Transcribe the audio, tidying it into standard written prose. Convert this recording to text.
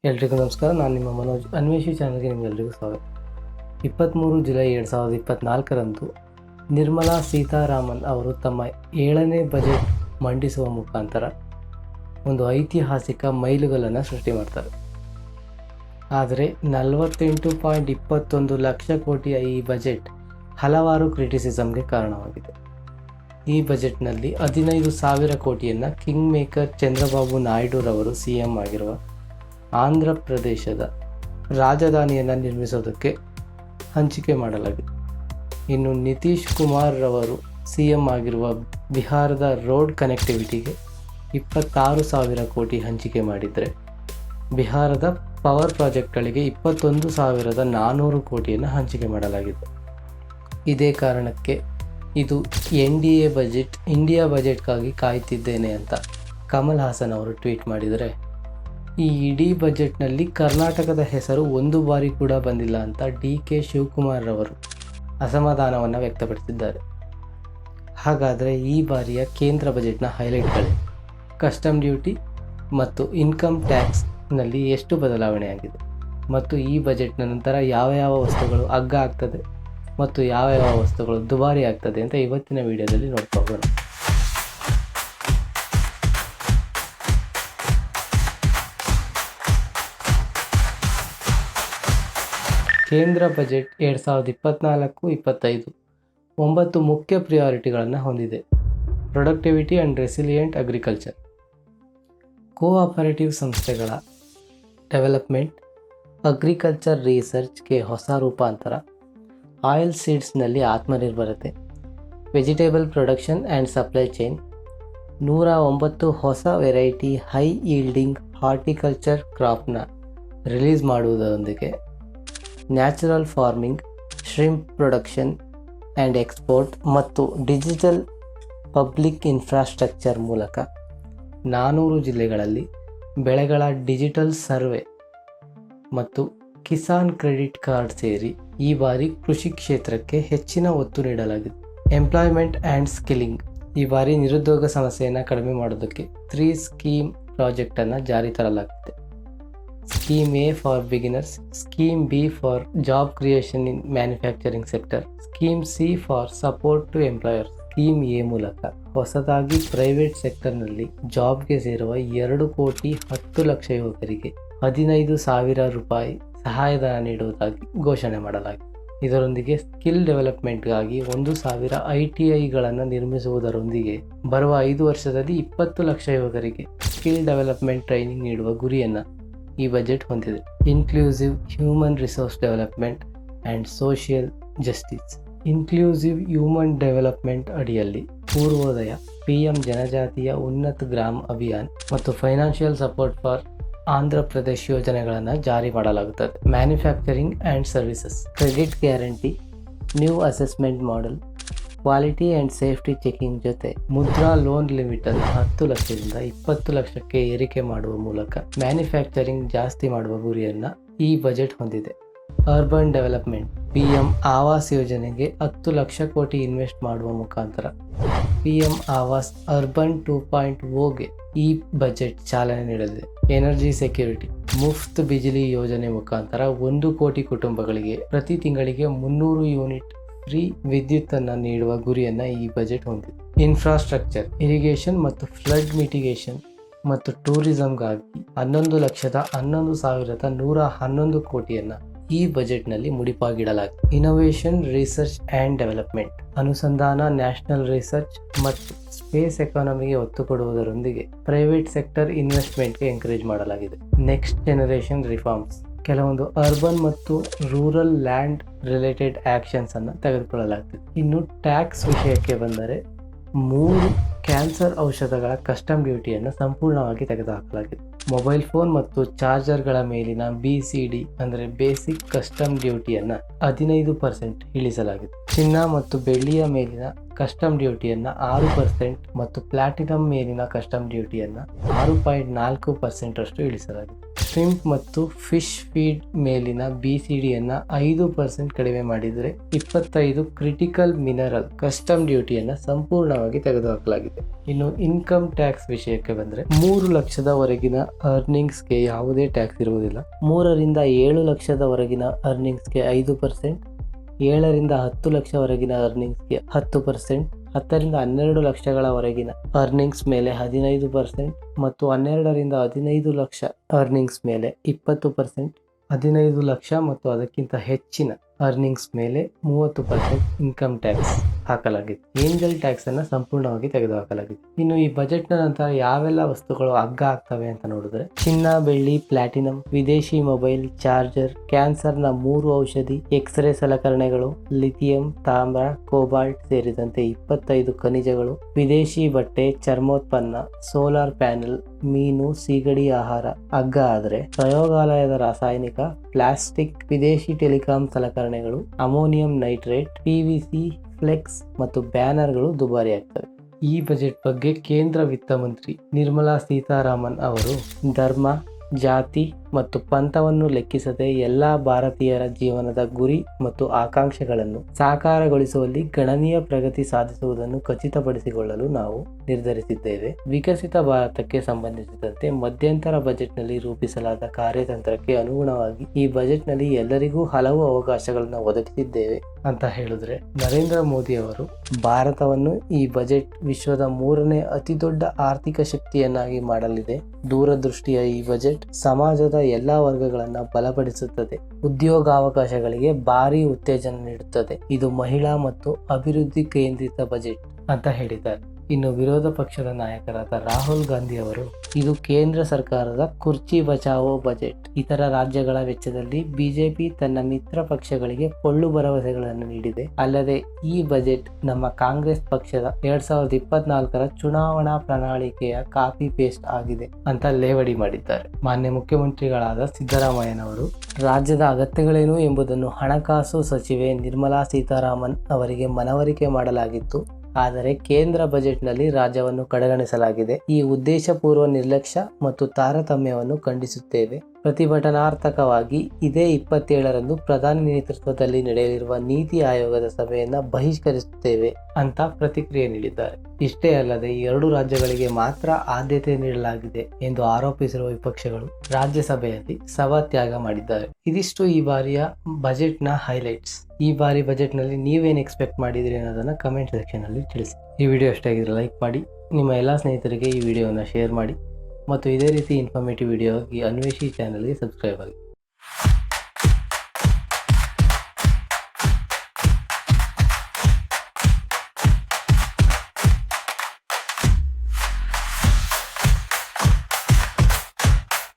ಎಲ್ರಿಗೂ ನಮಸ್ಕಾರ. ನಾನು ನಿಮ್ಮ ಮನೋಜ್. ಅನ್ವೇಷಿ ಚಾನಲ್ಗೆ ನಿಮಗೆಲ್ಲರಿಗೂ ಸ್ವಾಗತ. 23 ಜುಲೈ 2024ರಂದು ನಿರ್ಮಲಾ ಸೀತಾರಾಮನ್ ಅವರು ತಮ್ಮ 7ನೇ ಬಜೆಟ್ ಮಂಡಿಸುವ ಮುಖಾಂತರ ಒಂದು ಐತಿಹಾಸಿಕ ಮೈಲುಗಲ್ಲನ್ನು ಸೃಷ್ಟಿ ಮಾಡ್ತಾರೆ. ಆದರೆ 48.21 ಲಕ್ಷ ಕೋಟಿಯ ಈ ಬಜೆಟ್ ಹಲವಾರು ಕ್ರಿಟಿಸಿಸಮ್ಗೆ ಕಾರಣವಾಗಿದೆ. ಈ ಬಜೆಟ್ನಲ್ಲಿ 15,000 ಕೋಟಿಯನ್ನು ಕಿಂಗ್ ಮೇಕರ್ ಚಂದ್ರಬಾಬು ನಾಯ್ಡುರವರು CM ಆಗಿರುವ ಆಂಧ್ರ ಪ್ರದೇಶದ ರಾಜಧಾನಿಯನ್ನು ನಿರ್ಮಿಸೋದಕ್ಕೆ ಹಂಚಿಕೆ ಮಾಡಲಾಗಿದೆ. ಇನ್ನು ನಿತೀಶ್ ಕುಮಾರ್ ರವರು CM ಆಗಿರುವ ಬಿಹಾರದ ರೋಡ್ ಕನೆಕ್ಟಿವಿಟಿಗೆ 26,000 ಕೋಟಿ ಹಂಚಿಕೆ ಮಾಡಿದರೆ, ಬಿಹಾರದ ಪವರ್ ಪ್ರಾಜೆಕ್ಟ್ಗಳಿಗೆ 21,400 ಕೋಟಿಯನ್ನು ಹಂಚಿಕೆ ಮಾಡಲಾಗಿದೆ. ಇದೇ ಕಾರಣಕ್ಕೆ ಇದು NDA ಬಜೆಟ್, ಇಂಡಿಯಾ ಬಜೆಟ್ಗಾಗಿ ಕಾಯ್ತಿದ್ದೇನೆ ಅಂತ ಕಮಲ್ ಹಾಸನ್ ಅವರು ಟ್ವೀಟ್ ಮಾಡಿದರೆ, ಈ ಇಡೀ ಬಜೆಟ್ನಲ್ಲಿ ಕರ್ನಾಟಕದ ಹೆಸರು ಒಂದು ಬಾರಿ ಕೂಡ ಬಂದಿಲ್ಲ ಅಂತ DK ಶಿವಕುಮಾರ್ ರವರು ಅಸಮಾಧಾನವನ್ನು ವ್ಯಕ್ತಪಡಿಸಿದ್ದಾರೆ. ಹಾಗಾದರೆ ಈ ಬಾರಿಯ ಕೇಂದ್ರ ಬಜೆಟ್ನ ಹೈಲೈಟ್ಗಳೇ? ಕಸ್ಟಮ್ ಡ್ಯೂಟಿ ಮತ್ತು ಇನ್ಕಮ್ ಟ್ಯಾಕ್ಸ್ನಲ್ಲಿ ಎಷ್ಟು ಬದಲಾವಣೆಯಾಗಿದೆ ಮತ್ತು ಈ ಬಜೆಟ್ನ ನಂತರ ಯಾವ ವಸ್ತುಗಳು ಅಗ್ಗ ಆಗ್ತದೆ ಮತ್ತು ಯಾವ ವಸ್ತುಗಳು ದುಬಾರಿ ಆಗ್ತದೆ ಅಂತ ಇವತ್ತಿನ ವಿಡಿಯೋದಲ್ಲಿ ನೋಡ್ಕೋಬೋಣ. ಕೇಂದ್ರ ಬಜೆಟ್ 2024-25 9 ಮುಖ್ಯ ಪ್ರಿಯಾರಿಟಿಗಳನ್ನು ಹೊಂದಿದೆ. Productivity and resilient agriculture, cooperative ಸಂಸ್ಥೆಗಳ ಡೆವಲಪ್ಮೆಂಟ್, ಅಗ್ರಿಕಲ್ಚರ್ ರಿಸರ್ಚ್ಗೆ ಹೊಸ ರೂಪಾಂತರ, ಆಯಿಲ್ ಸೀಡ್ಸ್ನಲ್ಲಿ ಆತ್ಮನಿರ್ಭರತೆ, vegetable production and supply chain, 109 ಹೊಸ ವೆರೈಟಿ ಹೈ ಈಲ್ಡಿಂಗ್ ಹಾರ್ಟಿಕಲ್ಚರ್ ಕ್ರಾಪ್ನ ರಿಲೀಸ್ ಮಾಡುವುದರೊಂದಿಗೆ natural farming, shrimp production and export ಮತ್ತು ಡಿಜಿಟಲ್ ಪಬ್ಲಿಕ್ ಇನ್ಫ್ರಾಸ್ಟ್ರಕ್ಚರ್ ಮೂಲಕ 400 ಜಿಲ್ಲೆಗಳಲ್ಲಿ ಬೆಳೆಗಳ ಡಿಜಿಟಲ್ ಸರ್ವೆ ಮತ್ತು ಕಿಸಾನ್ ಕ್ರೆಡಿಟ್ ಕಾರ್ಡ್ ಸೇರಿ ಈ ಬಾರಿ ಕೃಷಿ ಕ್ಷೇತ್ರಕ್ಕೆ ಹೆಚ್ಚಿನ ಒತ್ತು ನೀಡಲಾಗಿದೆ. ಎಂಪ್ಲಾಯ್ಮೆಂಟ್ ಆ್ಯಂಡ್ ಸ್ಕಿಲ್ಲಿಂಗ್, ಈ ಬಾರಿ ನಿರುದ್ಯೋಗ ಸಮಸ್ಯೆಯನ್ನು ಕಡಿಮೆ ಮಾಡೋದಕ್ಕೆ 3 ಸ್ಕೀಮ್ ಪ್ರಾಜೆಕ್ಟನ್ನು ಜಾರಿ ತರಲಾಗಿದೆ. Scheme A for beginners, scheme B for job creation in manufacturing sector, scheme C for support to employers. Scheme A ಮೂಲಕ ಹೊಸದಾಗಿ ಪ್ರೈವೇಟ್ ಸೆಕ್ಟರ್ನಲ್ಲಿ ಜಾಬ್ಗೆ ಸೇರುವ 2,10,00,000 ಯುವಕರಿಗೆ 15,000 ರೂಪಾಯಿ ಸಹಾಯಧನ ನೀಡುವುದಾಗಿ ಘೋಷಣೆ ಮಾಡಲಾಗಿದೆ. ಇದರೊಂದಿಗೆ ಸ್ಕಿಲ್ ಡೆವಲಪ್ಮೆಂಟ್ಗಾಗಿ 1,000 ITIಗಳನ್ನು ನಿರ್ಮಿಸುವುದರೊಂದಿಗೆ ಬರುವ 5 ವರ್ಷದಲ್ಲಿ 20 ಲಕ್ಷ ಯುವಕರಿಗೆ ಸ್ಕಿಲ್ ಡೆವಲಪ್ಮೆಂಟ್ ಟ್ರೈನಿಂಗ್ ನೀಡುವ ಗುರಿಯನ್ನು ಈ ಬಜೆಟ್ ಹೊಂದಿದೆ. Inclusive human resource development and social justice, inclusive human development ಅಡಿಯಲ್ಲಿ ಪೂರ್ವೋದಯ, PM ಜನಜಾತಿಯ ಉನ್ನತ ಗ್ರಾಮ ಅಭಿಯಾನ್ ಮತ್ತು financial support for Andhra Pradesh ಯೋಜನೆಗಳನ್ನು ಜಾರಿ ಮಾಡಲಾಗುತ್ತದೆ. Manufacturing and services, credit guarantee, new assessment model, quality and safety checking ಜೊತೆ ಮುದ್ರಾ ಲೋನ್ ಲಿಮಿಟನ್ನು 10 ಲಕ್ಷದಿಂದ 20 ಲಕ್ಷಕ್ಕೆ ಏರಿಕೆ ಮಾಡುವ ಮೂಲಕ ಮ್ಯಾನುಫ್ಯಾಕ್ಚರಿಂಗ್ ಜಾಸ್ತಿ ಮಾಡುವ ಗುರಿಯನ್ನು ಈ ಬಜೆಟ್ ಹೊಂದಿದೆ. ಅರ್ಬನ್ ಡೆವಲಪ್ಮೆಂಟ್, PM ಆವಾಸ್ ಯೋಜನೆಗೆ 10 ಲಕ್ಷ ಕೋಟಿ ಇನ್ವೆಸ್ಟ್ ಮಾಡುವ ಮುಖಾಂತರ PM ಆವಾಸ್ ಅರ್ಬನ್ 2.0ಗೆ ಈ ಬಜೆಟ್ ಚಾಲನೆ ನೀಡಲಿದೆ. ಎನರ್ಜಿ ಸೆಕ್ಯೂರಿಟಿ, ಮುಫ್ತ್ ಬಿಜಿಲಿ ಯೋಜನೆ ಮುಖಾಂತರ 1 ಕೋಟಿ ಕುಟುಂಬಗಳಿಗೆ ಪ್ರತಿ ತಿಂಗಳಿಗೆ 300 ಯೂನಿಟ್ ಫ್ರೀ ವಿದ್ಯುತ್ತನ್ನು ನೀಡುವ ಗುರಿಯನ್ನು ಈ ಬಜೆಟ್ ಹೊಂದಿದೆ. ಇನ್ಫ್ರಾಸ್ಟ್ರಕ್ಚರ್, ಇರಿಗೇಷನ್ ಮತ್ತು ಫ್ಲಡ್ ಮಿಟಿಗೇಷನ್ ಮತ್ತು ಟೂರಿಸಂಗಾಗಿ 11,11,111 ಕೋಟಿಯನ್ನು ಈ ಬಜೆಟ್ನಲ್ಲಿ ಮುಡಿಪಾಗಿಡಲಾಗಿದೆ. ಇನೋವೇಷನ್, ರಿಸರ್ಚ್ ಆ್ಯಂಡ್ ಡೆವಲಪ್ಮೆಂಟ್, ಅನುಸಂಧಾನ, ನ್ಯಾಷನಲ್ ರಿಸರ್ಚ್ ಮತ್ತು ಸ್ಪೇಸ್ ಎಕಾನಮಿಗೆ ಒತ್ತು ಕೊಡುವುದರೊಂದಿಗೆ ಪ್ರೈವೇಟ್ ಸೆಕ್ಟರ್ ಇನ್ವೆಸ್ಟ್ಮೆಂಟ್ಗೆ ಎಂಕರೇಜ್ ಮಾಡಲಾಗಿದೆ. ನೆಕ್ಸ್ಟ್ ಜನರೇಷನ್ ರಿಫಾರ್ಮ್ಸ್, ಕೆಲವೊಂದು ಅರ್ಬನ್ ಮತ್ತು ರೂರಲ್ ಲ್ಯಾಂಡ್ ರಿಲೇಟೆಡ್ ಆ್ಯಕ್ಷನ್ಸ್ ಅನ್ನು ತೆಗೆದುಕೊಳ್ಳಲಾಗ್ತದೆ. ಇನ್ನು ಟ್ಯಾಕ್ಸ್ ವಿಷಯಕ್ಕೆ ಬಂದರೆ 3 ಕ್ಯಾನ್ಸರ್ ಔಷಧಗಳ ಕಸ್ಟಮ್ ಡ್ಯೂಟಿಯನ್ನು ಸಂಪೂರ್ಣವಾಗಿ ತೆಗೆದುಹಾಕಲಾಗಿದೆ. ಮೊಬೈಲ್ ಫೋನ್ ಮತ್ತು ಚಾರ್ಜರ್ಗಳ ಮೇಲಿನ BCD ಅಂದರೆ ಬೇಸಿಕ್ ಕಸ್ಟಮ್ ಡ್ಯೂಟಿಯನ್ನು 15% ಇಳಿಸಲಾಗಿದೆ. ಚಿನ್ನ ಮತ್ತು ಬೆಳ್ಳಿಯ ಮೇಲಿನ ಕಸ್ಟಮ್ ಡ್ಯೂಟಿಯನ್ನು 6% ಮತ್ತು ಪ್ಲಾಟಿನಂ ಮೇಲಿನ ಕಸ್ಟಮ್ ಡ್ಯೂಟಿಯನ್ನು 6.4% ಅಷ್ಟು ಇಳಿಸಲಾಗಿದೆ. ಶ್ರಿಂಪ್ ಮತ್ತು ಫಿಶ್ ಫೀಡ್ ಮೇಲಿನ BCDಯನ್ನು 5% ಕಡಿಮೆ ಮಾಡಿದರೆ 25 ಕ್ರಿಟಿಕಲ್ ಮಿನರಲ್ ಕಸ್ಟಮ್ ಡ್ಯೂಟಿಯನ್ನು ಸಂಪೂರ್ಣವಾಗಿ ತೆಗೆದುಹಾಕಲಾಗಿದೆ. ಇನ್ನು ಇನ್ಕಮ್ ಟ್ಯಾಕ್ಸ್ ವಿಷಯಕ್ಕೆ ಬಂದರೆ 3 ಲಕ್ಷದವರೆಗಿನ ಅರ್ನಿಂಗ್ಸ್ಗೆ ಯಾವುದೇ ಟ್ಯಾಕ್ಸ್ ಇರುವುದಿಲ್ಲ. 3 ರಿಂದ 7 ಲಕ್ಷದವರೆಗಿನ ಅರ್ನಿಂಗ್ಸ್ಗೆ 5%, 7 ರಿಂದ 10 ಲಕ್ಷವರೆಗಿನ ಅರ್ನಿಂಗ್ಸ್ಗೆ 10%, 10 ರಿಂದ 12 ಲಕ್ಷಗಳವರೆಗಿನ ಅರ್ನಿಂಗ್ಸ್ ಮೇಲೆ 15% ಮತ್ತು 12 ರಿಂದ 15 ಲಕ್ಷ ಅರ್ನಿಂಗ್ಸ್ ಮೇಲೆ 20%, 15 ಲಕ್ಷ ಮತ್ತು ಅದಕ್ಕಿಂತ ಹೆಚ್ಚಿನ ಅರ್ನಿಂಗ್ಸ್ ಮೇಲೆ 30% ಇನ್ಕಮ್ ಟ್ಯಾಕ್ಸ್ ಹಾಕಲಾಗಿದೆ. ಏಂಜಲ್ ಟ್ಯಾಕ್ಸ್ ಅನ್ನು ಸಂಪೂರ್ಣವಾಗಿ ತೆಗೆದುಹಾಕಲಾಗಿದೆ. ಇನ್ನು ಈ ಬಜೆಟ್ನ ನಂತರ ಯಾವೆಲ್ಲ ವಸ್ತುಗಳು ಅಗ್ಗ ಆಗ್ತವೆ ಅಂತ ನೋಡಿದ್ರೆ, ಚಿನ್ನ, ಬೆಳ್ಳಿ, ಪ್ಲಾಟಿನಂ, ವಿದೇಶಿ ಮೊಬೈಲ್, ಚಾರ್ಜರ್, ಕ್ಯಾನ್ಸರ್ನ 3 ಔಷಧಿ, ಎಕ್ಸ್ರೇ ಸಲಕರಣೆಗಳು, ಲಿಥಿಯಂ, ತಾಮ್ರ, ಕೋಬಾಲ್ಟ್ ಸೇರಿದಂತೆ 25 ಖನಿಜಗಳು, ವಿದೇಶಿ ಬಟ್ಟೆ, ಚರ್ಮೋತ್ಪನ್ನ, ಸೋಲಾರ್ ಪ್ಯಾನೆಲ್, ಮೀನು, ಸೀಗಡಿ ಆಹಾರ ಅಗ್ಗ ಆದರೆ, ಪ್ರಯೋಗಾಲಯದ ರಾಸಾಯನಿಕ, ಪ್ಲಾಸ್ಟಿಕ್, ವಿದೇಶಿ ಟೆಲಿಕಾಂ ಸಲಕರಣೆಗಳು, ಅಮೋನಿಯಂ ನೈಟ್ರೇಟ್, PVC, ಫ್ಲೆಕ್ಸ್ ಮತ್ತು ಬ್ಯಾನರ್ಗಳು ದುಬಾರಿಯಾಗ್ತವೆ. ಈ ಬಜೆಟ್ ಬಗ್ಗೆ ಕೇಂದ್ರ ವಿತ್ತ ಮಂತ್ರಿ ನಿರ್ಮಲಾ ಸೀತಾರಾಮನ್ ಅವರು ಧರ್ಮ, ಜಾತಿ ಮತ್ತು ಪಂಥವನ್ನು ಲೆಕ್ಕಿಸದೆ ಎಲ್ಲ ಭಾರತೀಯರ ಜೀವನದ ಗುರಿ ಮತ್ತು ಆಕಾಂಕ್ಷೆಗಳನ್ನು ಸಾಕಾರಗೊಳಿಸುವಲ್ಲಿ ಗಣನೀಯ ಪ್ರಗತಿ ಸಾಧಿಸುವುದನ್ನು ಖಚಿತಪಡಿಸಿಕೊಳ್ಳಲು ನಾವು ನಿರ್ಧರಿಸಿದ್ದೇವೆ. ವಿಕಸಿತ ಭಾರತಕ್ಕೆ ಸಂಬಂಧಿಸಿದಂತೆ ಮಧ್ಯಂತರ ಬಜೆಟ್ನಲ್ಲಿ ರೂಪಿಸಲಾದ ಕಾರ್ಯತಂತ್ರಕ್ಕೆ ಅನುಗುಣವಾಗಿ ಈ ಬಜೆಟ್ನಲ್ಲಿ ಎಲ್ಲರಿಗೂ ಹಲವು ಅವಕಾಶಗಳನ್ನು ಒದಗಿಸಿದ್ದೇವೆ ಅಂತ ಹೇಳಿದ್ರೆ, ನರೇಂದ್ರ ಮೋದಿ ಅವರು ಭಾರತವನ್ನು ಈ ಬಜೆಟ್ ವಿಶ್ವದ 3ನೇ ಅತಿ ದೊಡ್ಡ ಆರ್ಥಿಕ ಶಕ್ತಿಯನ್ನಾಗಿ ಮಾಡಲಿದೆ. ದೂರದೃಷ್ಟಿಯ ಈ ಬಜೆಟ್ ಸಮಾಜದ ಎಲ್ಲಾ ವರ್ಗಗಳನ್ನು ಬಲಪಡಿಸುತ್ತದೆ, ಉದ್ಯೋಗಾವಕಾಶಗಳಿಗೆ ಭಾರಿ ಉತ್ತೇಜನ ನೀಡುತ್ತದೆ. ಇದು ಮಹಿಳಾ ಮತ್ತು ಅಭಿವೃದ್ಧಿ ಕೇಂದ್ರಿತ ಬಜೆಟ್ ಅಂತ ಹೇಳಿದ್ದಾರೆ. ಇನ್ನು ವಿರೋಧ ಪಕ್ಷದ ನಾಯಕರಾದ ರಾಹುಲ್ ಗಾಂಧಿ ಅವರು, ಇದು ಕೇಂದ್ರ ಸರ್ಕಾರದ ಕುರ್ಚಿ ಬಚಾವೋ ಬಜೆಟ್. ಇತರ ರಾಜ್ಯಗಳ ವೆಚ್ಚದಲ್ಲಿ ಬಿಜೆಪಿ ತನ್ನ ಮಿತ್ರ ಪಕ್ಷಗಳಿಗೆ ಪೊಳ್ಳು ಭರವಸೆಗಳನ್ನು ನೀಡಿದೆ. ಅಲ್ಲದೆ ಈ ಬಜೆಟ್ ನಮ್ಮ ಕಾಂಗ್ರೆಸ್ ಪಕ್ಷದ 2024ರ ಚುನಾವಣಾ ಪ್ರಣಾಳಿಕೆಯ ಕಾಪಿ ಪೇಸ್ಟ್ ಆಗಿದೆ ಅಂತ ಲೇವಡಿ ಮಾಡಿದ್ದಾರೆ. ಮಾನ್ಯ ಮುಖ್ಯಮಂತ್ರಿಗಳಾದ ಸಿದ್ದರಾಮಯ್ಯನವರು ರಾಜ್ಯದ ಅಗತ್ಯಗಳೇನು ಎಂಬುದನ್ನು ಹಣಕಾಸು ಸಚಿವೆ ನಿರ್ಮಲಾ ಸೀತಾರಾಮನ್ ಅವರಿಗೆ ಮನವರಿಕೆ ಮಾಡಲಾಗಿತ್ತು. ಆದರೆ ಕೇಂದ್ರ ಬಜೆಟ್ನಲ್ಲಿ ರಾಜ್ಯವನ್ನು ಕಡೆಗಣಿಸಲಾಗಿದೆ. ಈ ಉದ್ದೇಶಪೂರ್ವ ನಿರ್ಲಕ್ಷ್ಯ ಮತ್ತು ತಾರತಮ್ಯವನ್ನು ಖಂಡಿಸುತ್ತೇವೆ. ಪ್ರತಿಭಟನಾರ್ಥಕವಾಗಿ ಇದೇ 27ರಂದು ಪ್ರಧಾನಿ ನೇತೃತ್ವದಲ್ಲಿ ನಡೆಯಲಿರುವ ನೀತಿ ಆಯೋಗದ ಸಭೆಯನ್ನು ಬಹಿಷ್ಕರಿಸುತ್ತೇವೆ ಅಂತ ಪ್ರತಿಕ್ರಿಯೆ ನೀಡಿದ್ದಾರೆ. ಇಷ್ಟೇ ಅಲ್ಲದೆ 2 ರಾಜ್ಯಗಳಿಗೆ ಮಾತ್ರ ಆದ್ಯತೆ ನೀಡಲಾಗಿದೆ ಎಂದು ಆರೋಪಿಸಿರುವ ವಿಪಕ್ಷಗಳು ರಾಜ್ಯಸಭೆಯಲ್ಲಿ ಸಭಾತ್ಯಾಗ ಮಾಡಿದ್ದಾರೆ. ಇದಿಷ್ಟು ಈ ಬಾರಿಯ ಬಜೆಟ್ನ ಹೈಲೈಟ್ಸ್. ಈ ಬಾರಿ ಬಜೆಟ್ನಲ್ಲಿ ನೀವೇನು ಎಕ್ಸ್ಪೆಕ್ಟ್ ಮಾಡಿದಿರಿ ಅನ್ನೋದನ್ನು ಕಮೆಂಟ್ ಸೆಕ್ಷನಲ್ಲಿ ತಿಳಿಸಿ. ಈ ವಿಡಿಯೋ ಇಷ್ಟ ಆಗಿದ್ರೆ ಲೈಕ್ ಮಾಡಿ, ನಿಮ್ಮ ಎಲ್ಲ ಸ್ನೇಹಿತರಿಗೆ ಈ ವಿಡಿಯೋನ ಶೇರ್ ಮಾಡಿ ಮತ್ತು ಇದೇ ರೀತಿ ಇನ್ಫಾರ್ಮೇಟಿವ್ ವಿಡಿಯೋಗಾಗಿ ಅನ್ವೇಷಿ ಚಾನಲ್ಗೆ ಸಬ್ಸ್ಕ್ರೈಬ್ ಆಗಿ.